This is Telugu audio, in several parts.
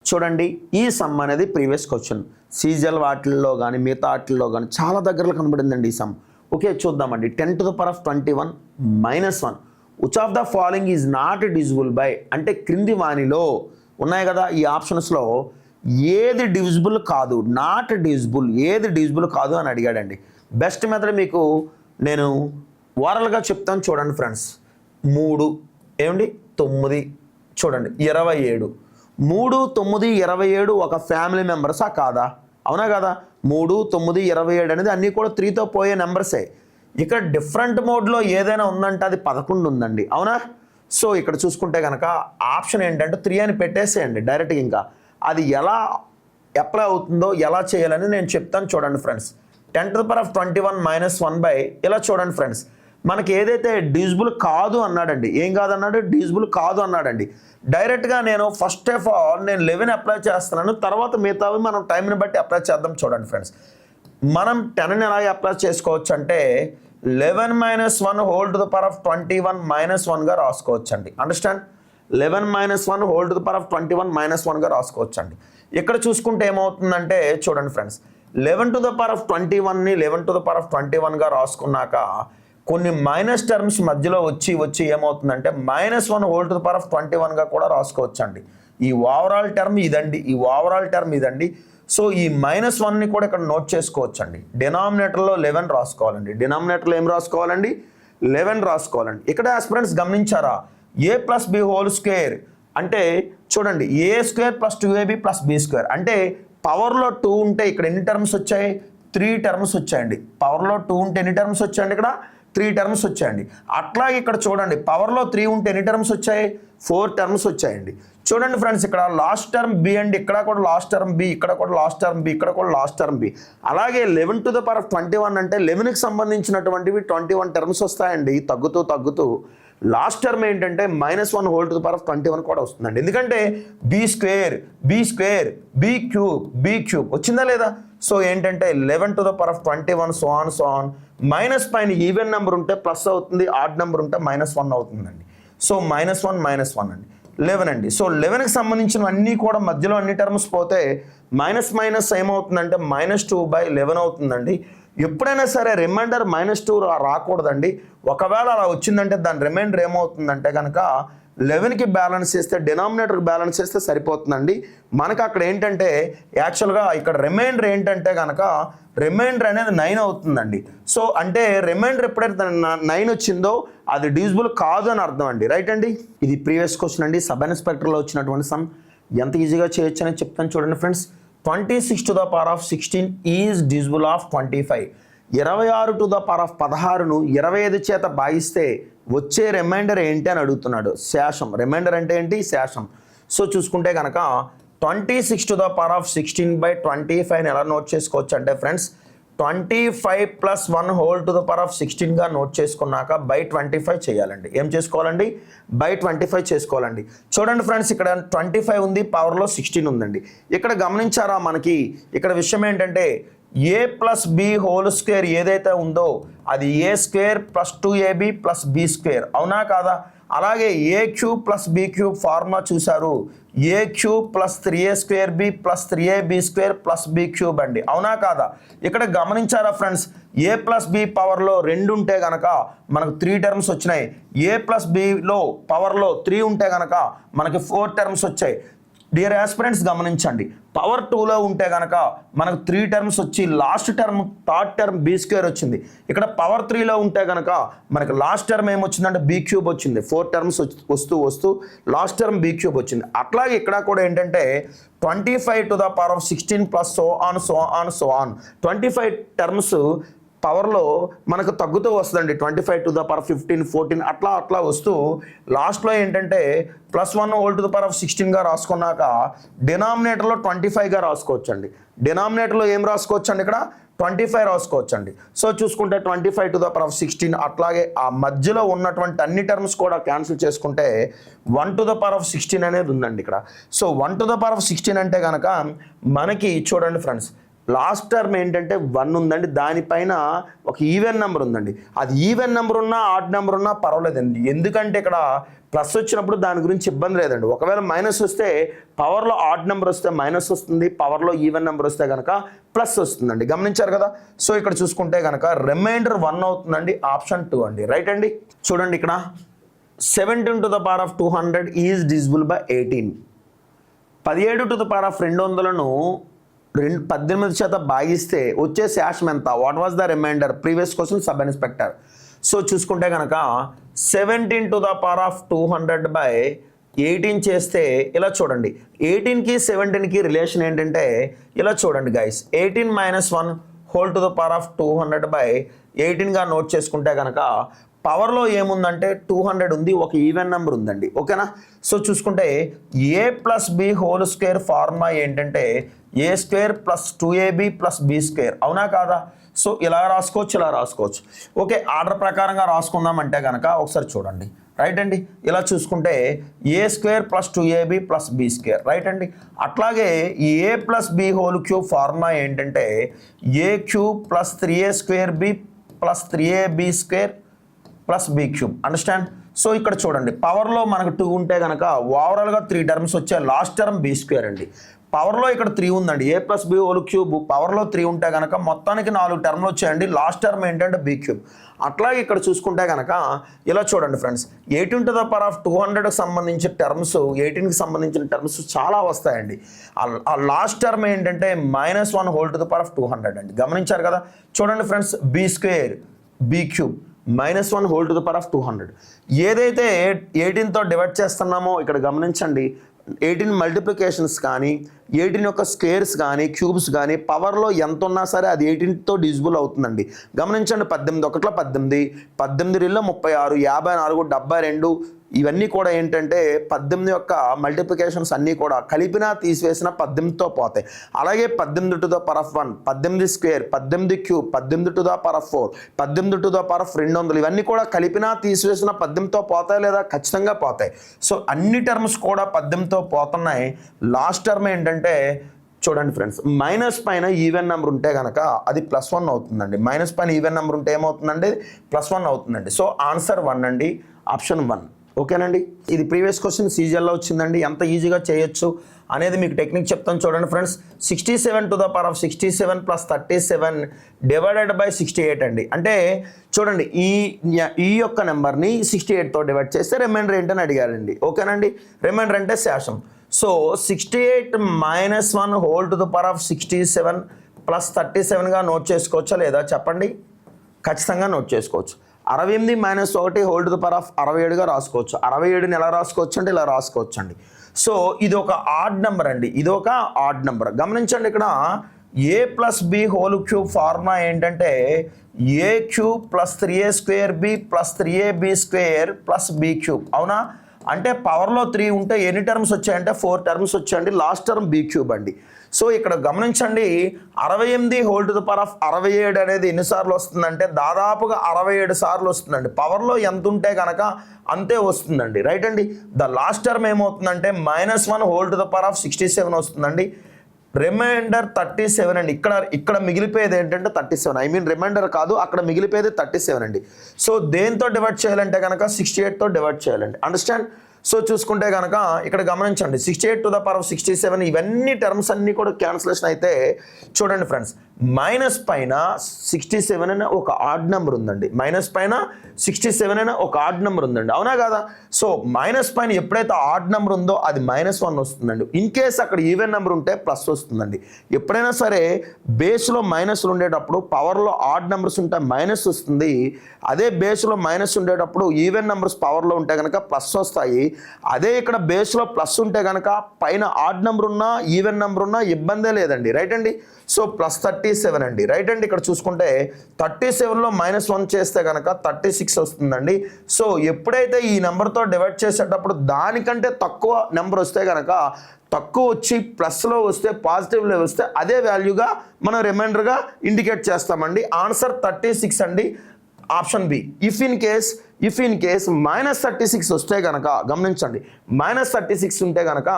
చూడండి ఈ సమ్ అనేది ప్రీవియస్ క్వశ్చన్ సీజల్ వాటిల్లో కానీ మిగతా వాటిల్లో కానీ చాలా దగ్గరలో కనబడిందండి ఈ సమ్. ఓకే చూద్దామండి. 10⁻21 - 1 which of the following is not divisible by అంటే క్రింది వానిలో ఉన్నాయి కదా ఈ ఆప్షన్స్లో ఏది డివిజిబుల్ కాదు, నాట్ డివిజిబుల్, ఏది డివిజిబుల్ కాదు అని అడిగాడండి. బెస్ట్ మెథడ్ మీకు నేను ఓరల్గా చెప్తాను చూడండి ఫ్రెండ్స్. 3 ఏమండి 9 చూడండి 27 3, 9, 27 ఒక ఫ్యామిలీ మెంబర్సా కాదా? అవునా కదా? 3, 9, 27 అనేది అన్నీ కూడా 3తో పోయే నెంబర్సే. ఇక్కడ డిఫరెంట్ మోడ్లో ఏదైనా ఉందంటే అది 11 ఉందండి. అవునా? సో ఇక్కడ చూసుకుంటే కనుక ఆప్షన్ ఏంటంటే 3 అని పెట్టేసేయండి డైరెక్ట్గా. ఇంకా అది ఎలా అప్లై అవుతుందో ఎలా చేయాలని నేను చెప్తాను చూడండి ఫ్రెండ్స్. 10⁻21 - 1 ఇలా చూడండి ఫ్రెండ్స్. మనకి ఏదైతే డివిజిబుల్ కాదు అన్నాడండి, ఏం కాదన్నాడు, డివిజిబుల్ కాదు అన్నాడండి. డైరెక్ట్గా నేను ఫస్ట్ ఆఫ్ ఆల్ నేను 11 అప్లై చేస్తున్నాను, తర్వాత మిగతావి మనం టైంని బట్టి అప్లై చేద్దాం చూడండి ఫ్రెండ్స్. మనం 10ని ఎలా అప్లై చేసుకోవచ్చు అంటే 11 - 1 whole to the power of 21 - 1గా రాసుకోవచ్చు అండి. Understand? 11 - 1 whole to the power of 21 - 1గా రాసుకోవచ్చు అండి. ఇక్కడ చూసుకుంటే ఏమవుతుందంటే చూడండి friends, 11 to the power of 21ని 11 టు ద పవర్ ఆఫ్ 21గా రాసుకున్నాక కొన్ని మైనస్ టర్మ్స్ మధ్యలో వచ్చి ఏమవుతుందంటే -1 whole to the power of 21గా కూడా రాసుకోవచ్చు అండి. ఈ ఓవరాల్ టర్మ్ ఇదండి, ఈ ఓవరాల్ టర్మ్ ఇదండి. సో ఈ -1ని కూడా ఇక్కడ నోట్ చేసుకోవచ్చు అండి. డినామినేటర్లో 11 రాసుకోవాలండి. డినామినేటర్లో ఏం రాసుకోవాలండి? 11 రాసుకోవాలండి. ఇక్కడ ఆస్పిరెంట్స్ గమనించారా? a + b హోల్ స్క్వేర్ అంటే చూడండి a² + 2ab + b² అంటే పవర్లో 2 ఉంటే ఇక్కడ ఎన్ని టర్మ్స్ వచ్చాయి? 3 టర్మ్స్ వచ్చాయండి. పవర్లో 2 ఉంటే ఎన్ని టర్మ్స్ వచ్చాయండి? ఇక్కడ 3 టర్మ్స్ వచ్చాయండి. అట్లాగే ఇక్కడ చూడండి పవర్లో 3 ఉంటే ఎన్ని టర్మ్స్ వచ్చాయి? 4 టర్మ్స్ వచ్చాయండి. చూడండి ఫ్రెండ్స్, ఇక్కడ లాస్ట్ టర్మ్ బి అండి, ఇక్కడ కూడా లాస్ట్ టర్మ్ బి, ఇక్కడ కూడా లాస్ట్ టర్మ్ బి, ఇక్కడ కూడా లాస్ట్ టర్మ్ బి. అలాగే 11 టు ద పవర్ ఆఫ్ 21 అంటే 11కి సంబంధించినటువంటివి 21 టర్మ్స్ వస్తాయండి. తగ్గుతూ లాస్ట్ టర్మ్ ఏంటంటే -1 whole to the power of 21 కూడా వస్తుందండి. ఎందుకంటే b² b³ వచ్చిందా లేదా? సో ఏంటంటే 11 to the power of 21 so on minus పైన ఈవెన్ నెంబర్ ఉంటే ప్లస్ అవుతుంది, ఆడ్ నెంబర్ ఉంటే -1 అవుతుందండి. సో -1 అండి 11 అండి. సో 11కి సంబంధించినవన్నీ కూడా మధ్యలో అన్ని టర్మ్స్ పోతే మైనస్ ఏమవుతుందంటే -2/11 అవుతుందండి. ఎప్పుడైనా సరే రిమైండర్ -2 రాకూడదండి. ఒకవేళ అలా వచ్చిందంటే దాని రిమైండర్ ఏమవుతుందంటే కనుక 11కి బ్యాలెన్స్ చేస్తే డినామినేటర్కి బ్యాలెన్స్ చేస్తే సరిపోతుందండి. మనకు అక్కడ ఏంటంటే యాక్చువల్గా ఇక్కడ రిమైండర్ ఏంటంటే కనుక రిమైండర్ అనేది 9 అవుతుందండి. సో అంటే రిమైండర్ ఎప్పుడైతే 9 వచ్చిందో అది డివిజిబుల్ కాదు అని అర్థం అండి. రైట్ అండి? ఇది ప్రీవియస్ క్వశ్చన్ అండి. సబ్ ఇన్స్పెక్టర్లో వచ్చినటువంటి సమ్ ఎంత ఈజీగా చేయొచ్చు అని చెప్తాను చూడండి friends. 26 to the power of 16 is divisible of 25. 26 to the power of 16ను 25 చేత భాగిస్తే వచ్చే రిమైండర్ ఏంటి అని అడుగుతున్నాడు. శేషం. రిమైండర్ అంటే ఏంటి? శేషం. సో చూసుకుంటే కనుక 26 టు ద పవర్ ఆఫ్ 16/25ని ఎలా నోట్ చేసుకోవచ్చు అంటే friends 25 + 1 whole to the power of 16గా నోట్ చేసుకున్నాక /25 చేయాలండి. ఏం చేసుకోవాలండి? /25 చేసుకోవాలండి. చూడండి ఫ్రెండ్స్, ఇక్కడ 25 ఉంది, పవర్లో 16 ఉందండి. ఇక్కడ గమనించారా? మనకి ఇక్కడ విషయం ఏంటంటే a + b హోల్ స్క్వేర్ ఏదైతే ఉందో అది a² + 2ab + b². అవునా కాదా? అలాగే a³ + b³ ఫార్ములా చూసారు. a³ + 3a²b + 3ab² + b³ అండి. అవునా కాదా? ఇక్కడ గమనించారా ఫ్రెండ్స్, a + b పవర్లో 2 ఉంటే కనుక మనకు 3 టర్మ్స్ వచ్చినాయి. a + bలో పవర్లో 3 ఉంటే కనుక మనకి 4 టర్మ్స్ వచ్చాయి. డియర్ ఆస్పిరెంట్స్ గమనించండి, పవర్ 2లో ఉంటే కనుక మనకు 3 టర్మ్స్ వచ్చి last term third term b² వచ్చింది. ఇక్కడ పవర్ 3లో ఉంటే కనుక మనకి లాస్ట్ టర్మ్ ఏమొచ్చిందంటే b³ వచ్చింది. 4 టర్మ్స్ వస్తూ లాస్ట్ టర్మ్ b³ వచ్చింది. అట్లాగే ఇక్కడ కూడా ఏంటంటే 25 to the power of 16 + so on 25 terms పవర్లో మనకు తగ్గుతూ వస్తుందండి. 25 టు ద పవర్ 15, 14 అట్లా వస్తూ లాస్ట్లో ఏంటంటే +1 whole to the power of 16గా రాసుకున్నాక డినామినేటర్లో 25గా రాసుకోవచ్చు అండి. డినామినేటర్లో ఏం రాసుకోవచ్చు అండి? ఇక్కడ 25 రాసుకోవచ్చు అండి. సో చూసుకుంటే 25 టు ద పవర్ ఆఫ్ 16 అట్లాగే ఆ మధ్యలో ఉన్నటువంటి అన్ని టర్మ్స్ కూడా క్యాన్సిల్ చేసుకుంటే 1 టు ద పవర్ ఆఫ్ 16 అనేది ఉందండి ఇక్కడ. So 1 to the power of 16 అంటే కనుక మనకి చూడండి ఫ్రెండ్స్ లాస్ట్ టర్మ్ ఏంటంటే 1 ఉందండి, దానిపైన ఒక ఈవెన్ నెంబర్ ఉందండి. అది ఈవెన్ నెంబర్ ఉన్నా ఆడ్ నెంబర్ ఉన్నా పర్వాలేదండి, ఎందుకంటే ఇక్కడ ప్లస్ వచ్చినప్పుడు దాని గురించి ఇబ్బంది లేదండి. ఒకవేళ మైనస్ వస్తే పవర్లో ఆడ్ నెంబర్ వస్తే మైనస్ వస్తుంది, పవర్లో ఈవెన్ నెంబర్ వస్తే కనుక ప్లస్ వస్తుందండి. గమనించారు కదా. సో ఇక్కడ చూసుకుంటే కనుక రిమైండర్ 1 అవుతుందండి, ఆప్షన్ 2 అండి. రైట్ అండి. చూడండి ఇక్కడ 17 to the power of 200 is divisible by 18. 17 to the power of 200ను 18 చేత భాగిస్తే వచ్చే శాషం ఎంత? What was the remainder? Previous question sub inspector. So చూసుకుంటే కనుక 17 to the power of 200 by 18 చేస్తే ఇలా చూడండి, 18కి 17కి రిలేషన్ ఏంటంటే ఇలా చూడండి guys, 18 - 1 whole to the power of 200 by 18గా నోట్ చేసుకుంటే కనుక పవర్లో ఏముందంటే 200 ఉంది, ఒక ఈవెన్ నెంబర్ ఉందండి. ఓకేనా. సో చూసుకుంటే a + b whole square formula ఏంటంటే a² + 2ab + b². అవునా కాదా? సో ఇలా రాసుకోవచ్చు, ఇలా రాసుకోవచ్చు. ఓకే, ఆర్డర్ ప్రకారంగా రాసుకుందామంటే కనుక ఒకసారి చూడండి. రైట్ అండి. ఇలా చూసుకుంటే a² + 2ab + b². రైట్ అండి. అట్లాగే a + b whole cube formula ఏంటంటే a³ + 3a² b + 3ab² + b³. Understand. So ఇక్కడ చూడండి, పవర్లో మనకు 2 ఉంటే కనుక ఓవరాల్గా 3 టర్మ్స్ వచ్చే, లాస్ట్ టర్మ్ b² అండి. పవర్లో ఇక్కడ 3 ఉందండి, a + b హోల్ క్యూబ్ పవర్లో 3 ఉంటే కనుక మొత్తానికి 4 టర్మ్లు వచ్చాయండి, లాస్ట్ టర్మ్ ఏంటంటే b³. అట్లాగే ఇక్కడ చూసుకుంటే కనుక ఇలా చూడండి friends, 18 to the power of 200కి సంబంధించిన టర్మ్స్, 18కి సంబంధించిన టర్మ్స్ చాలా వస్తాయండి. ఆ లాస్ట్ టర్మ్ ఏంటంటే -1 whole to the power of 200 అండి. గమనించారు కదా. చూడండి friends, b² b³ -1 whole to the power of 200. ఏదైతే 18తో డివైడ్ చేస్తున్నామో ఇక్కడ గమనించండి, 18 మల్టిప్లికేషన్స్ కానీ 18 యొక్క స్క్వేర్స్ కానీ క్యూబ్స్ కానీ పవర్లో ఎంత ఉన్నా సరే అది 18తో డివిజిబుల్ అవుతుందండి. గమనించండి, 18 1 18, 18 2 36, 54 72 ఇవన్నీ కూడా ఏంటంటే 18 యొక్క మల్టిప్లికేషన్స్ అన్నీ కూడా కలిపినా తీసివేసిన 18తో పోతాయి. అలాగే 18 to the power of 1, 18² 18³ 18 to the power of 4, 18 to the power of 200 ఇవన్నీ కూడా కలిపినా తీసివేసిన 18తో పోతాయి లేదా? ఖచ్చితంగా పోతాయి. సో అన్ని టర్మ్స్ కూడా 18తో పోతున్నాయి. లాస్ట్ టర్మ్ ఏంటంటే చూడండి ఫ్రెండ్స్, మైనస్ పైన ఈవెన్ నెంబర్ ఉంటే కనుక అది +1 అవుతుందండి. మైనస్ పైన ఈవెన్ నెంబర్ ఉంటే ఏమవుతుందండి? +1 అవుతుందండి. సో ఆన్సర్ 1 అండి, ఆప్షన్ 1. ఓకేనండి. ఇది ప్రీవియస్ క్వశ్చన్ సీజన్లో వచ్చిందండి. ఎంత ఈజీగా చేయొచ్చు అనేది మీకు టెక్నిక్ చెప్తాను చూడండి friends. 67 to the power of 67 + 37 divided by 68 అండి. అంటే చూడండి, ఈ యొక్క నెంబర్ని 68తో డివైడ్ చేస్తే రిమైండర్ ఏంటని అడిగారండి. ఓకేనండి. రిమైండర్ అంటే శాషం. So 68 - 1 whole to the power of 67 + 37గా నోట్ చేసుకోవచ్చా లేదా చెప్పండి? ఖచ్చితంగా నోట్ చేసుకోవచ్చు. 68 - 1 whole to the power of 67గా రాసుకోవచ్చు. 67ని ఎలా రాసుకోవచ్చు అంటే ఇలా రాసుకోవచ్చు అండి. సో ఇది ఒక ఆడ్ నెంబర్ అండి, ఇది ఒక ఆడ్ నెంబర్. గమనించండి, ఇక్కడ a + b whole cube formula ఏంటంటే a³ + 3a² b + 3ab² + b³. అవునా? అంటే పవర్లో 3 ఉంటే ఎన్ని టర్మ్స్ వచ్చాయంటే 4 టర్మ్స్ వచ్చాయండి, లాస్ట్ టర్మ్ b³ అండి. సో ఇక్కడ గమనించండి, 68 whole to the power of 67 అనేది ఎన్నిసార్లు వస్తుందంటే దాదాపుగా 67 సార్లు వస్తుందండి. పవర్లో ఎంత ఉంటే కనుక అంతే వస్తుందండి. రైట్ అండి. ద లాస్ట్ టర్మ్ ఏమవుతుందంటే -1 whole to the power of 67 వస్తుందండి. రిమైండర్ 37 అండి. ఇక్కడ మిగిలిపోయేది ఏంటంటే 37, రిమైండర్ కాదు, అక్కడ మిగిలిపోయేది 37 అండి. సో దేంతో డివైడ్ చేయాలంటే కనుక 68తో డివైడ్ చేయాలండి. అండర్స్టాండ్. సో చూసుకుంటే కనుక ఇక్కడ గమనించండి, 68 to the power of 67 ఇవన్నీ టర్మ్స్ అన్నీ కూడా క్యాన్సిలేషన్ అయితే చూడండి ఫ్రెండ్స్, మైనస్ పైన 67 అనే ఒక ఆడ్ నెంబర్ ఉందండి. మైనస్ పైన 67 అనే ఒక ఆడ్ నెంబర్ ఉందండి. అవునా కదా? సో మైనస్ పైన ఎప్పుడైతే ఆడ్ నెంబర్ ఉందో అది -1 వస్తుందండి. ఇన్ కేస్ అక్కడ ఈవెన్ నెంబర్ ఉంటే ప్లస్ వస్తుందండి. ఎప్పుడైనా సరే బేస్లో మైనస్లు ఉండేటప్పుడు పవర్లో ఆడ్ నెంబర్స్ ఉంటే మైనస్ వస్తుంది. అదే బేస్లో మైనస్ ఉండేటప్పుడు ఈవెన్ నెంబర్స్ పవర్లో ఉంటే కనుక ప్లస్ వస్తాయి. అదే ఇక్కడ బేస్లో ప్లస్ ఉంటే కనుక పైన ఆడ్ నెంబర్ ఉన్నా ఈవెన్ నెంబర్ ఉన్నా ఇబ్బందే లేదండి. రైట్ అండి. సో +37 అండి. రైట్ అండి. ఇక్కడ చూసుకుంటే 37లో -1 చేస్తే కనుక 36 వస్తుందండి. సో ఎప్పుడైతే ఈ నెంబర్తో డివైడ్ చేసేటప్పుడు దానికంటే తక్కువ నెంబర్ వస్తే కనుక, తక్కువ వచ్చి ప్లస్లో వస్తే పాజిటివ్లో వస్తే అదే వాల్యూగా మనం రిమైండర్గా ఇండికేట్ చేస్తామండి. ఆన్సర్ 36 అండి, option B. If in case -36 వస్తే కనుక గమనించండి, -36 ఉంటే కనుక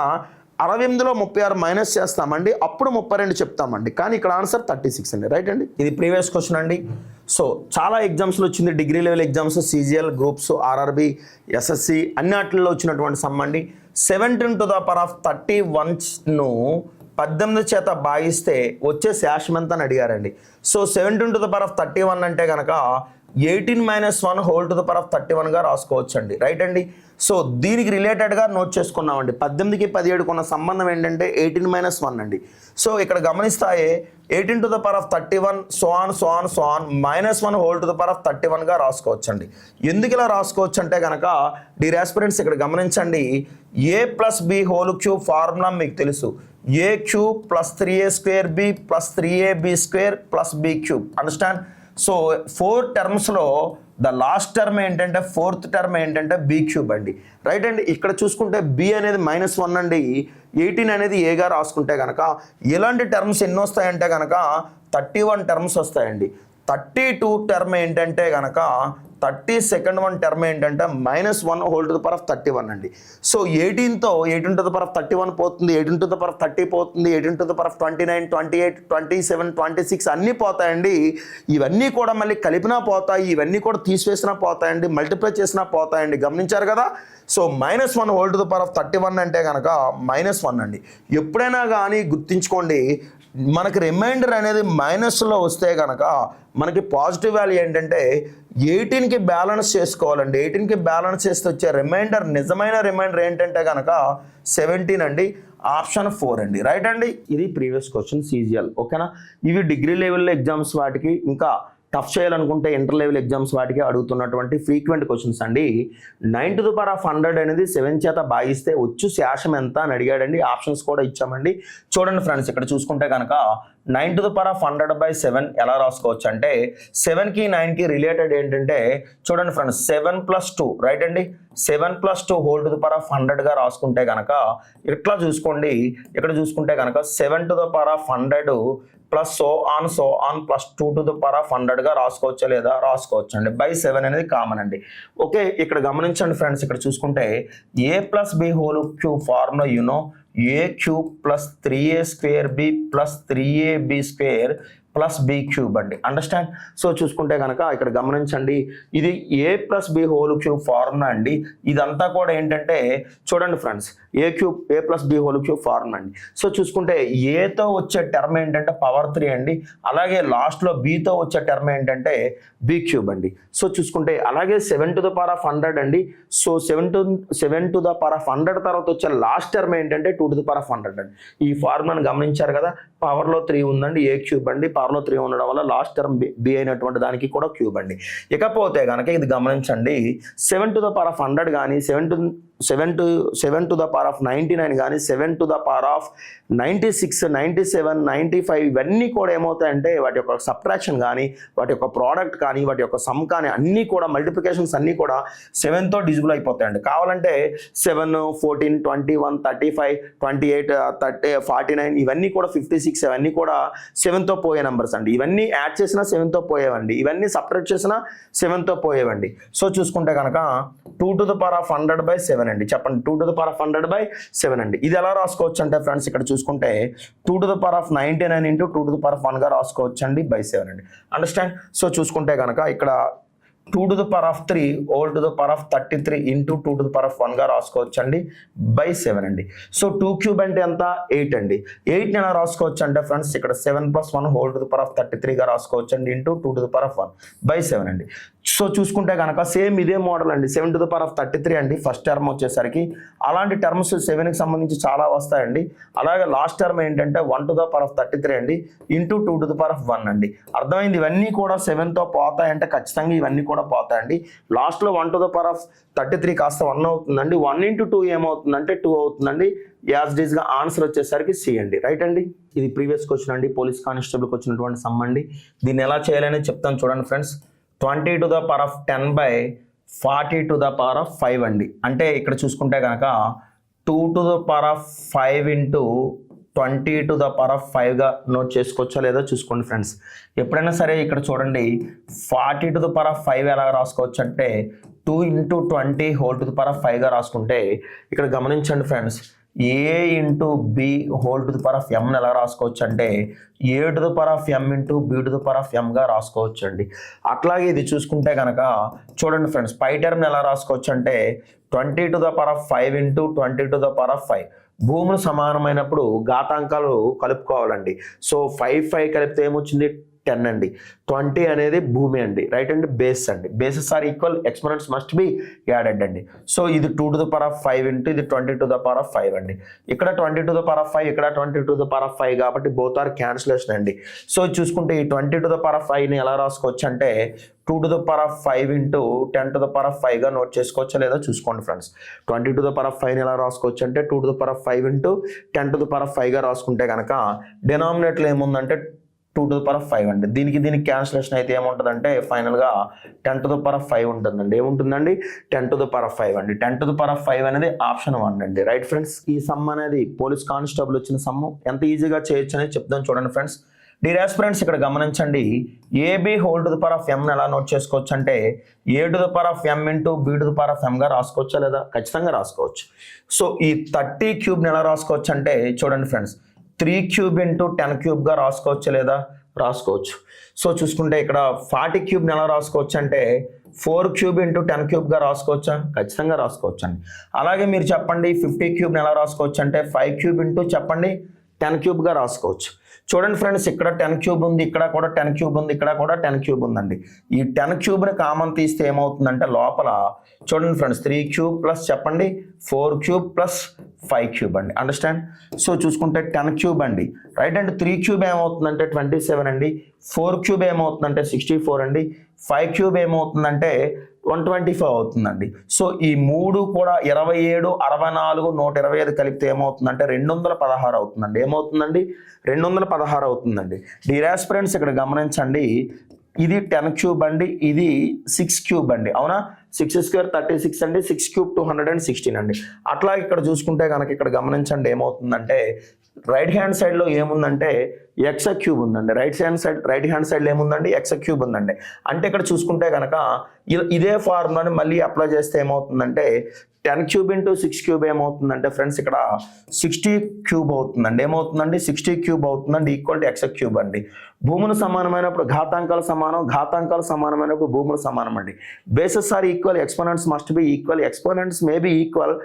68లో 36 మైనస్ చేస్తామండి, అప్పుడు 32 చెప్తామండి. కానీ ఇక్కడ ఆన్సర్ 36 అండి. రైట్ అండి. ఇది ప్రీవియస్ క్వశ్చన్ అండి. సో చాలా ఎగ్జామ్స్లో వచ్చింది, degree level exams, CGL, groups, RRB, SSC అన్ని వాటిల్లో వచ్చినటువంటి సమ్ అండి. 17⁻31ను 18 చేత భాగిస్తే వచ్చే శేషం ఎంత అని అడిగారండి. సో 17⁻31 అంటే కనుక 18-1 రాసుకోవచ్చు అండి. రైట్ అండి. సో దీనికి రిలేటెడ్గా నోట్ చేసుకున్నామండి. 18కి 17కు ఉన్న సంబంధం ఏంటంటే 18-1 అండి. సో ఇక్కడ గమనిస్తాయే 18⁻31 -1 రాసుకోవచ్చు అండి. ఎందుకు ఇలా రాసుకోవచ్చు అంటే కనుక డియర్ ఆస్పిరెంట్స్ ఇక్కడ గమనించండి, a+b³ ఫార్ములా మీకు తెలుసు. a³ + 3a² b + 3ab² + b³ understand. So 4 టర్మ్స్లో ద లాస్ట్ టర్మ్ ఏంటంటే 4th టర్మ్ ఏంటంటే b³ అండి. రైట్ అండి. ఇక్కడ చూసుకుంటే b అనేది -1 అండి, 18 అనేది ఏగా రాసుకుంటే కనుక ఇలాంటి టర్మ్స్ ఎన్ని వస్తాయంటే కనుక 31 టర్మ్స్ వస్తాయండి. 32 టర్మ్ ఏంటంటే కనుక 32nd వన్ టర్మ్ ఏంటంటే -1/31 అండి. సో 18తో 18⁻31 పోతుంది, 18⁻30 పోతుంది, 18⁻29, 28, 27, 26 అన్నీ పోతాయండి. ఇవన్నీ కూడా మళ్ళీ కలిపినా పోతాయి, ఇవన్నీ కూడా తీసివేసినా పోతాయండి, మల్టిప్లై చేసినా పోతాయండి. గమనించారు కదా. సో -1/31 అంటే కనుక -1 అండి. ఎప్పుడైనా కానీ గుర్తుంచుకోండి, మనకి రిమైండర్ అనేది మైనస్లో వస్తే కనుక మనకి పాజిటివ్ వాల్యూ ఏంటంటే 18కి బ్యాలెన్స్ చేసుకోవాలండి. 18కి బ్యాలెన్స్ చేస్తే వచ్చే రిమైండర్, నిజమైన రిమైండర్ ఏంటంటే కనుక 17 అండి. ఆప్షన్ 4 అండి. రైట్ అండి. ఇది ప్రీవియస్ క్వశ్చన్ CGL. ఓకేనా. ఇవి డిగ్రీ లెవెల్ ఎగ్జామ్స్ వాటికి, ఇంకా టఫ్ చేయాలనుకుంటే ఇంటర్ లెవెల్ ఎగ్జామ్స్ వాటికి అడుగుతున్నటువంటి ఫ్రీక్వెంట్ క్వశ్చన్స్ అండి. 9⁻100 అనేది 7 చేత భాగిస్తే వచ్చు శేషం ఎంత అని అడిగాడండి. ఆప్షన్స్ కూడా ఇచ్చామండి. చూడండి ఫ్రెండ్స్, ఇక్కడ చూసుకుంటే కనుక 9⁻100/7 ఎలా రాసుకోవచ్చు అంటే 7కి 9కి రిలేటెడ్ ఏంటంటే చూడండి ఫ్రెండ్స్, 7 + 2 రైట్ అండి. 7 + 2 రాసుకుంటే కనుక ఇట్లా చూసుకోండి. ఇక్కడ చూసుకుంటే కనుక 7⁻100 + so on + 2⁻100 రాసుకోవచ్చా లేదా? రాసుకోవచ్చు అండి. /7 అనేది కామన్ అండి. ఓకే. ఇక్కడ గమనించండి ఫ్రెండ్స్, ఇక్కడ చూసుకుంటే a+b³ formula a³ + 3a² b + 3ab² + b³ అండి. అండర్స్టాండ్. సో చూసుకుంటే కనుక ఇక్కడ గమనించండి, ఇది a+b³ ఫార్ములా అండి. ఇదంతా కూడా ఏంటంటే చూడండి ఫ్రెండ్స్, a+b³ ఫార్ములా అండి. సో చూసుకుంటే ఏతో వచ్చే టర్మ్ ఏంటంటే పవర్ 3 అండి. అలాగే లాస్ట్లో బీతో వచ్చే టర్మ్ ఏంటంటే b³ అండి. సో చూసుకుంటే అలాగే 7⁻100 అండి. సో 7⁻100 తర్వాత వచ్చే లాస్ట్ టర్మ్ ఏంటంటే 2⁻100 అండి. ఈ ఫార్ములాను గమనించారు కదా. పవర్లో 3 ఉందండి, a³ అండి. పవర్లో 3 ఉండడం వల్ల లాస్ట్ టర్మ్ బి అయినటువంటి దానికి కూడా క్యూబ్ అండి. ఇకపోతే కనుక ఇది గమనించండి, 7⁻100 కానీ 7⁻99 కానీ 7⁻96, 97, 95 ఇవన్నీ కూడా ఏమవుతాయంటే వాటి యొక్క సబ్ట్రాక్షన్ కానీ, వాటి యొక్క ప్రోడక్ట్ కానీ, వాటి యొక్క సమ్ కానీ అన్నీ కూడా మల్టిప్లికేషన్స్ అన్నీ కూడా 7తో డిజిబుల్ అయిపోతాయండి. కావాలంటే 7, 14, 21, 35, 28, 30, 49 ఇవన్నీ కూడా 56 ఇవన్నీ కూడా 7తో పోయే నెంబర్స్ అండి. ఇవన్నీ యాడ్ చేసినా 7తో పోయేవండి, ఇవన్నీ సపరేట్ చేసినా 7తో పోయేవండి. సో చూసుకుంటే కనుక 2⁻100/7 అండి. చెప్పండి, 2⁻100/7 అండి. ఇది ఎలా రాసుకోవచ్చు అంటే ఫ్రెండ్స్, ఇక్కడ చూసుకుంటే 2⁻99 × 2⁻1 రాసుకోవచ్చు అండి /7 అండి. అండర్స్టాండ్. సో చూసుకుంటే కనుక ఇక్కడ 2⁻3 33 × 2⁻1 రాసుకోవచ్చు అండి /7 అండి. సో 2³ అంటే ఎంత? 8 అండి. 8ని ఎలా రాసుకోవచ్చు అంటే ఫ్రెండ్స్, ఇక్కడ 7 + 1 33 రాసుకోవచ్చు అండి × 2⁻1 /7 అండి. సో చూసుకుంటే కనుక సేమ్ ఇదే మోడల్ అండి. 7⁻33 అండి ఫస్ట్ టర్మ్ వచ్చేసరికి. అలాంటి టర్మ్స్ 7కి సంబంధించి చాలా వస్తాయండి. అలాగే లాస్ట్ టర్మ్ ఏంటంటే 1⁻33 అండి × 2⁻1 అండి. అర్థమైంది. ఇవన్నీ కూడా 7తో పోతాయంటే ఖచ్చితంగా ఇవన్నీ కూడా పోతాయండి. లాస్ట్లో 1⁻33 కాస్త 1 అవుతుందండి. 1 × 2 ఏమవుతుందంటే 2 అవుతుందండి. యాజ్ డీస్ గా ఆన్సర్ వచ్చేసరికి సి అండి. రైట్ అండి. ఇది ప్రీవియస్ క్వశ్చన్ అండి, పోలీస్ కానిస్టేబుల్కి వచ్చినటువంటి సమ్ అండి. దీన్ని ఎలా చేయాలని చెప్తాను చూడండి ఫ్రెండ్స్. 20⁻10 40⁻5 అండి. అంటే ఇక్కడ చూసుకుంటే కనుక 2⁻5 × 20⁻5గా నోట్ చేసుకోవచ్చా లేదా చూసుకోండి ఫ్రెండ్స్. ఎప్పుడైనా సరే ఇక్కడ చూడండి 40⁻5 ఎలా రాసుకోవచ్చు అంటే 2 × 20⁻5గా రాసుకుంటే ఇక్కడ గమనించండి friends, a into b whole to the power of ఎంని ఎలా రాసుకోవచ్చు అంటే a to the power of m into b to the power of ఎంగా రాసుకోవచ్చు అండి. అట్లాగే ఇది చూసుకుంటే కనుక చూడండి ఫ్రెండ్స్, పై టర్మ్ని ఎలా రాసుకోవచ్చు అంటే 20 to the power of 5 into 20 to the power of 5. భూములు సమానమైనప్పుడు ఘాతాంకాలు కలుపుకోవాలండి. సో 5 కలిపితే ఏమొచ్చింది 10 అండి. 20 అనేది భూమి అండి, రైట్ అండి, బేస్ అండి. Bases are equal, exponents must be added అండి. సో ఇది 2 to the power of 5 into ఇది 20 టు ద పవర్ ఆఫ్ 5 అండి. ఇక్కడ 20 టు ద పవర్ ఆఫ్ 5, ఇక్కడ 20 టు ద పవర్ ఆఫ్ 5 కాబట్టి బోత్ ఆర్ క్యాన్సిలేషన్ అండి. సో చూసుకుంటే ఈ 20 టు ద పవర్ ఆఫ్ 5ని ఎలా రాసుకోవచ్చు అంటే 2 to the power of 5 into 10 to the power of 5గా నోట్ చేసుకోవచ్చా లేదా చూసుకోండి friends. 20 to the power of 5ని ఎలా రాసుకోవచ్చు అంటే 2 to the power of 5 into 10 to the power of 5గా రాసుకుంటే కనుక డినామినేట్లో ఏముందంటే 2 టు ద పవర్ ఆఫ్ 5 అండి. దీనికి క్యాన్సిలేషన్ అయితే ఏముంటుందంటే ఫైనల్గా 10 టు ద పవర్ ఆఫ్ 5 ఉంటుందండి. ఏముంటుందండి 10 టు ద పవర్ ఆఫ్ 5 అండి. 10 టు ద పవర్ ఆఫ్ 5 అనేది ఆప్షన్ 1 అండి, రైట్ ఫ్రెండ్స్. ఈ సమ్ అనేది పోలీస్ కానిస్టేబుల్ వచ్చిన సమ్ ఎంత ఈజీగా చేయొచ్చు అనేది చెప్తాను చూడండి ఫ్రెండ్స్. డియర్ ఆస్పిరెంట్స్, ఇక్కడ గమనించండి, a b whole to the power of m ఎలా నోట్ చేసుకోవచ్చు అంటే a to the power of m into b to the power of ఎంగా రాసుకోవచ్చా లేదా? ఖచ్చితంగా రాసుకోవచ్చు. సో ఈ 30 క్యూబ్ని ఎలా రాసుకోవచ్చు అంటే చూడండి ఫ్రెండ్స్, 3 క్యూబ్ ఇంటూ 10 క్యూబ్గా రాసుకోవచ్చు లేదా? రాసుకోవచ్చు. సో చూసుకుంటే ఇక్కడ 40 క్యూబ్ని ఎలా రాసుకోవచ్చు అంటే 4 క్యూబ్ ఇంటూ 10 క్యూబ్గా రాసుకోవచ్చా? ఖచ్చితంగా రాసుకోవచ్చు అండి. అలాగే మీరు చెప్పండి 50 క్యూబ్ని ఎలా రాసుకోవచ్చు అంటే 5 క్యూబ్ ఇంటూ చెప్పండి 10 క్యూబ్గా రాసుకోవచ్చు. చూడండి ఫ్రెండ్స్, ఇక్కడ 10 క్యూబ్ ఉంది, ఇక్కడ కూడా 10 క్యూబ్ ఉంది, ఇక్కడ కూడా 10 క్యూబ్ ఉందండి. ఈ 10 క్యూబ్ని కామన్ తీస్తే ఏమవుతుందంటే లోపల చూడండి ఫ్రెండ్స్ 3 క్యూబ్ ప్లస్ చెప్పండి 4 క్యూబ్ ప్లస్ 5 క్యూబ్ అండి. అండర్స్టాండ్? సో చూసుకుంటే 10 క్యూబ్ అండి, రైట్ అండ్ 3 క్యూబ్ ఏమవుతుందంటే 27 అండి, 4 క్యూబ్ ఏమవుతుందంటే 64 అండి, 5 క్యూబ్ ఏమవుతుందంటే 125 అవుతుందండి. సో ఈ 3 కూడా 27, 64, 125 కలిపితే ఏమవుతుందంటే 216 అవుతుందండి. ఏమవుతుందండి? 216 అవుతుందండి. డియర్ ఆస్పిరెంట్స్, ఇక్కడ గమనించండి, ఇది 10 క్యూబ్ అండి, ఇది 6 క్యూబ్ అండి. అవునా? 6 స్క్వేర్ 36 అండి, 6 క్యూబ్ 216 అండి. అట్లా ఇక్కడ చూసుకుంటే కనుక ఇక్కడ గమనించండి ఏమవుతుందంటే రైట్ హ్యాండ్ సైడ్లో ఏముందంటే ఎక్స్ క్యూబ్ ఉందండి. రైట్ హ్యాండ్ సైడ్లో ఏముందండి? ఎక్స్ క్యూబ్ ఉందండి. అంటే ఇక్కడ చూసుకుంటే కనుక ఇదే ఫార్ములాని మళ్ళీ అప్లై చేస్తే ఏమవుతుందంటే 10 క్యూబ్ ఇంటూ 6 క్యూబ్ ఏమవుతుందంటే ఫ్రెండ్స్ ఇక్కడ 60 క్యూబ్ అవుతుందండి. ఏమవుతుందండి? 60 క్యూబ్ అవుతుందండి, ఈక్వల్ టు ఎక్స్ క్యూబ్ అండి. భూములు సమానమైనప్పుడు ఘాతాంకాలు సమానం, ఘాతాంకాలు సమానమైనప్పుడు భూములు సమానం అండి. Bases are equal, exponents must be equal, exponents may be equal,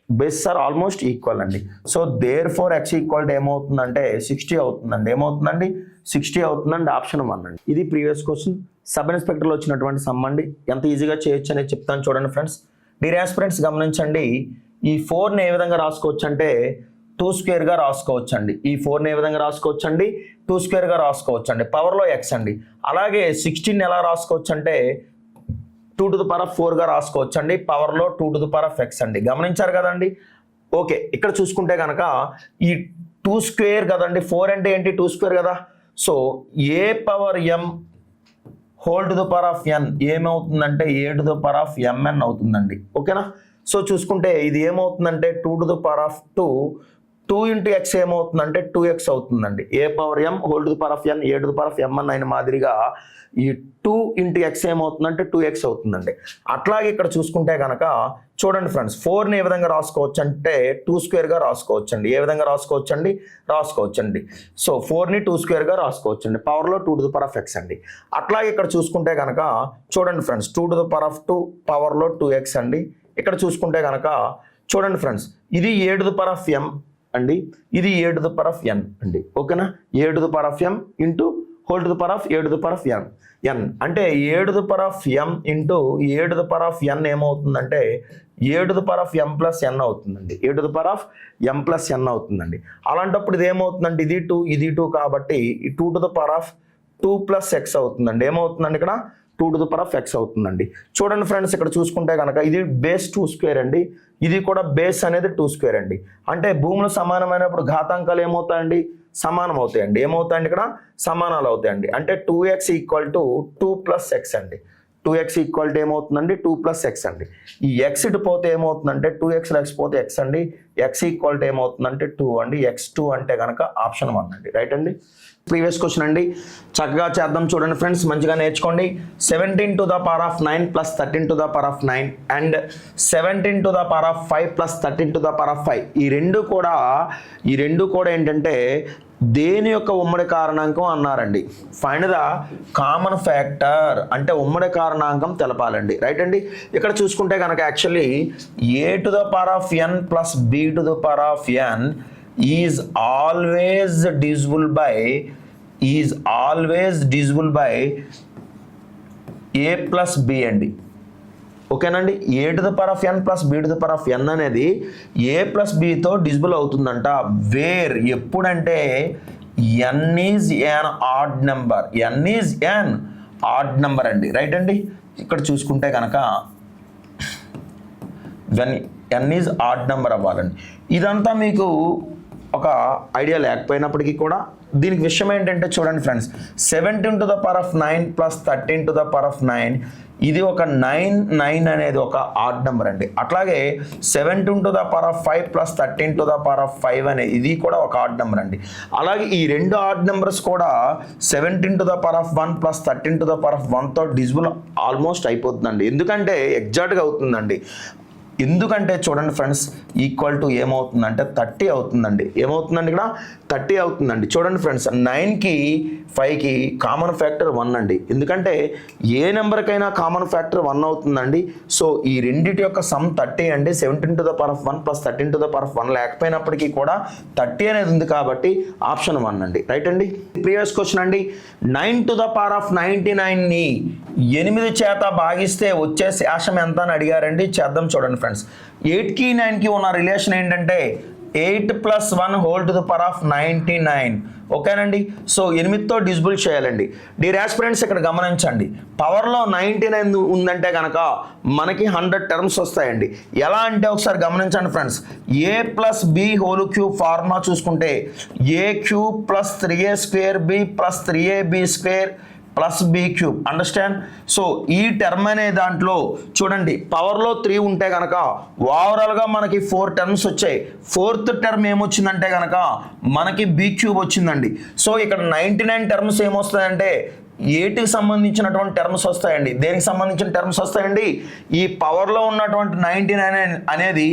bases are almost equal అండి. So therefore x equal to ఏమవుతుందంటే 60 అవుతుందండి. ఏమవుతుందండి? 60 అవుతుందండి, ఆప్షన్ 1 అండి. ఇది ప్రీవియస్ క్వశ్చన్ సబ్ ఇన్స్పెక్టర్లో వచ్చినటువంటి సమ్ అండి. ఎంత ఈజీగా చేయొచ్చు అనేది చెప్తాను చూడండి ఫ్రెండ్స్. డియర్ ఆస్పిరెంట్స్ గమనించండి, ఈ 4ని ఏ విధంగా రాసుకోవచ్చు అంటే 2 స్క్వేర్గా రాసుకోవచ్చు అండి. ఈ 4ని ఏ విధంగా రాసుకోవచ్చు అండి? 2 స్క్వేర్గా రాసుకోవచ్చు అండి, పవర్లో ఎక్స్ అండి. అలాగే 16 ఎలా రాసుకోవచ్చు అంటే 2 టు ద పవర్ ఆఫ్ 4గా రాసుకోవచ్చు అండి, పవర్లో 2 to the power of X అండి. గమనించారు కదండి? ఓకే, ఇక్కడ చూసుకుంటే కనుక ఈ 2 స్క్వేర్ కదండి, 4 అంటే ఏంటి? 2 స్క్వేర్ కదా. So a power m whole to the power of n ఏమవుతుందంటే a to the power of m n అవుతుందండి. ఓకేనా? సో చూసుకుంటే ఇది ఏమవుతుందంటే 2 to the power of 2 into x ఏమవుతుందంటే 2x అవుతుందండి. A power m whole to the power of n a to the power of m n అయిన మాదిరిగా ఈ 2 ఇంటూ ఎక్స్ ఏమవుతుందంటే 2x అవుతుందండి. అట్లాగే ఇక్కడ చూసుకుంటే కనుక చూడండి ఫ్రెండ్స్, 4ని ఏ విధంగా రాసుకోవచ్చు అంటే 2 స్క్వేర్గా రాసుకోవచ్చు అండి. ఏ విధంగా రాసుకోవచ్చు అండి? రాసుకోవచ్చు అండి. సో 4ని 2 స్క్వేర్గా రాసుకోవచ్చు అండి, పవర్లో 2 to the power of X అండి. అట్లాగే ఇక్కడ చూసుకుంటే కనుక చూడండి friends 2 to the power of 2 పవర్లో 2x అండి. ఇక్కడ చూసుకుంటే కనుక చూడండి ఫ్రెండ్స్, ఇది a to the power of m అండి, ఇది a to the power of n అండి. ఓకేనా? A to the power of m into whole to the power of a to the power of n అంటే a to the power of m into a to the power of n ఏమవుతుందంటే a to the power of m plus n అవుతుందండి. A to the power of m plus n అవుతుందండి. అలాంటప్పుడు ఇది ఏమవుతుందంటే ఇది 2 ఇది 2 కాబట్టి ఈ 2 to the power of 2 plus X అవుతుందండి. ఏమవుతుందండి? ఇక్కడ 2 to the power of X అవుతుందండి. చూడండి ఫ్రెండ్స్, ఇక్కడ చూసుకుంటే కనుక ఇది బేస్ 2 స్క్వేర్ అండి, ఇది కూడా బేస్ అనేది 2 స్క్వేర్ అండి. అంటే భూములు సమానమైనప్పుడు ఘాతాంకాలు ఏమవుతాయండి? సమానం అవుతాయండి. ఏమవుతాయండి? ఇక్కడ సమానాలు అవుతాయండి. అంటే 2x equal to 2 plus X అండి. 2x ఈక్వల్ టు ఏమవుతుందండి? 2 ప్లస్ ఎక్స్ అండి. ఈ ఎక్స్ ఇటు పోతే ఏమవుతుందంటే 2x ఎక్స్ పోతే ఎక్స్ అండి, ఎక్స్ ఈక్వల్ టు ఏమవుతుందంటే 2 అండి. x2 అంటే కనుక ఆప్షన్ 1 అండి. రైట్ అండి. ప్రీవియస్ క్వశ్చన్ అండి, చక్కగా చేద్దాం చూడండి ఫ్రెండ్స్, మంచిగా నేర్చుకోండి. 17 to the power of 9 plus 13 to the power of 9 and 17 to the power of 5 plus 13 to the power of 5 ఈ రెండు కూడా ఏంటంటే దేని యొక్క ఉమ్మడి కారణాంకం అన్నారండి. ఫైండ్ ద కామన్ ఫ్యాక్టర్ అంటే ఉమ్మడి కారణాంకం తెలపాలండి. రైట్ అండి. ఇక్కడ చూసుకుంటే కనుక actually a to the power of n plus b to the power of n is always divisible by a plus b అండి. ఓకేనండి. a to the power of n plus b to the power of n అనేది a plus b తో డివిజిబుల్ అవుతుందంట. వేర్ ఎప్పుడంటే n is an odd number అండి. రైట్ అండి. ఇక్కడ చూసుకుంటే కనుక when n is odd number అవ్వాలండి. ఇదంతా మీకు ఒక ఐడియా లేకపోయినప్పటికీ కూడా దీనికి విషయం ఏంటంటే చూడండి friends, 17 to the power of 9 plus 13 to the power of 9 ఇది ఒక 9 అనేది ఒక ఆడ్ నెంబర్ అండి. అట్లాగే 17 to the power of 5 plus 13 to the power of 5 అనేది ఇది కూడా ఒక ఆడ్ నెంబర్ అండి. అలాగే ఈ రెండు ఆడ్ నెంబర్స్ కూడా 17 to the power of 1 plus 13 to the power of 1తో డివిజిబుల్ ఆల్మోస్ట్ అయిపోతుందండి. ఎందుకంటే ఎగ్జాక్ట్గా అవుతుందండి. ఎందుకంటే చూడండి ఫ్రెండ్స్, ఈక్వల్ టు ఏమవుతుందంటే 30 అవుతుందండి. ఏమవుతుందండి ఇక్కడ 30 అవుతుందండి. చూడండి ఫ్రెండ్స్, 9కి 5కి కామన్ ఫ్యాక్టర్ 1 అండి. ఎందుకంటే ఏ నెంబర్కైనా కామన్ ఫ్యాక్టర్ 1 అవుతుందండి. సో ఈ రెండింటి యొక్క సమ్ 30 అండి. 17 to the power of 1 plus 13 to the power of 1 లేకపోయినప్పటికీ కూడా 30 అనేది ఉంది కాబట్టి ఆప్షన్ 1 అండి. రైట్ అండి. ప్రీవియస్ క్వశ్చన్ అండి, 9 to the power of 99ని 8 చేత భాగిస్తే వచ్చే శేషం ఎంత అని అడిగారండి. చేద్దాం చూడండి ఫ్రెండ్స్. 8కి 9కి ఉన్న రిలేషన్ ఏంటంటే 8 plus 1 whole to the power of 99. ఓకేనండి. సో 8తో డివిజిబుల్ చేయాలండి. డియర్ ఆస్పిరెంట్స్ ఇక్కడ గమనించండి, పవర్లో 99 ఉందంటే కనుక మనకి 100 టర్మ్స్ వస్తాయండి. ఎలా అంటే ఒకసారి గమనించండి friends, a plus B whole cube formula చూసుకుంటే a cube plus 3a square b plus 3ab square plus B cube. Understand. So ఈ టర్మ్ అనే దాంట్లో చూడండి, పవర్లో 3 ఉంటే కనుక ఓవరాల్గా మనకి 4 టర్మ్స్ వచ్చాయి. 4th టర్మ్ ఏమొచ్చిందంటే కనుక మనకి బి క్యూబ్ వచ్చిందండి. సో ఇక్కడ 99 టర్మ్స్ ఏమొస్తాయంటే 8కి సంబంధించినటువంటి టర్మ్స్ వస్తాయండి. దేనికి సంబంధించిన టర్మ్స్ వస్తాయండి? ఈ పవర్లో ఉన్నటువంటి 99 అనేది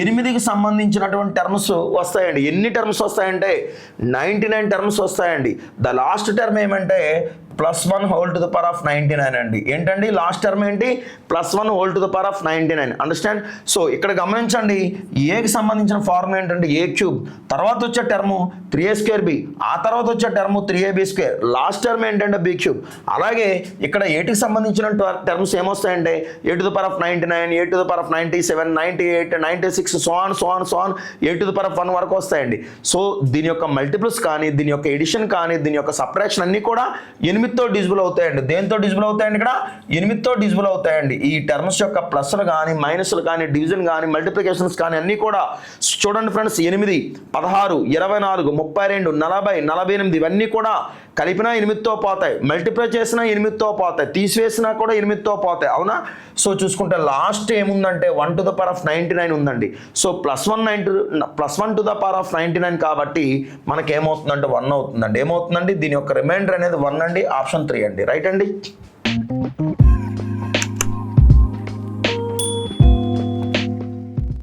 8కి సంబంధించినటువంటి టర్మ్స్ వస్తాయండి. ఎన్ని టర్మ్స్ వస్తాయంటే 99 టర్మ్స్ వస్తాయండి. ద లాస్ట్ టర్మ్ ఏమంటే +1 whole to the power of 99 అండి. ఏంటండి లాస్ట్ టర్మ్ ఏంటి? +1 whole to the power of 99. Understand. So ఇక్కడ గమనించండి, ఏకి సంబంధించిన ఫార్ములా ఏంటంటే a క్యూబ్, తర్వాత వచ్చే టర్ము 3a స్క్వేర్ b, ఆ తర్వాత వచ్చే term 3ab square, last term ఏంటంటే b క్యూబ్. అలాగే ఇక్కడ 8కి సంబంధించిన terms ఏమొస్తాయంటే a to the power of 99, a to the power of 97, 98, 96 so on a to the power of 1 వరకు వస్తాయండి. సో దీని యొక్క మల్టిపుల్స్ కానీ, దీని యొక్క ఎడిషన్ కానీ, దీని యొక్క సబ్ట్రాక్షన్ అన్నీ కూడా 8తో డివిజిబుల్ అవుతాయండి. దేంతో డివిజిబుల్ అవుతాయండి? ఇక్కడ 8తో డివిజిబుల్ అవుతాయండి. ఈ టర్మ్స్ యొక్క ప్లస్లు కానీ, మైనస్లు కానీ, డివిజన్ కానీ, మల్టిప్లికేషన్స్ కానీ అన్నీ కూడా చూడండి ఫ్రెండ్స్, 8, 16, 24, 32, 40, 48 ఇవన్నీ కూడా కలిపినా 8తో పోతాయి, మల్టిప్లై చేసినా 8తో పోతాయి, తీసివేసినా కూడా 8తో పోతాయి. అవునా? సో చూసుకుంటే లాస్ట్ ఏముందంటే 1 to the power of 99 ఉందండి. So +1 to the power of 99 కాబట్టి మనకి ఏమవుతుందంటే 1 అవుతుందండి. ఏమవుతుందండి? దీని యొక్క రిమైండర్ అనేది 1 అండి. ఆప్షన్ 3 అండి. రైట్ అండి.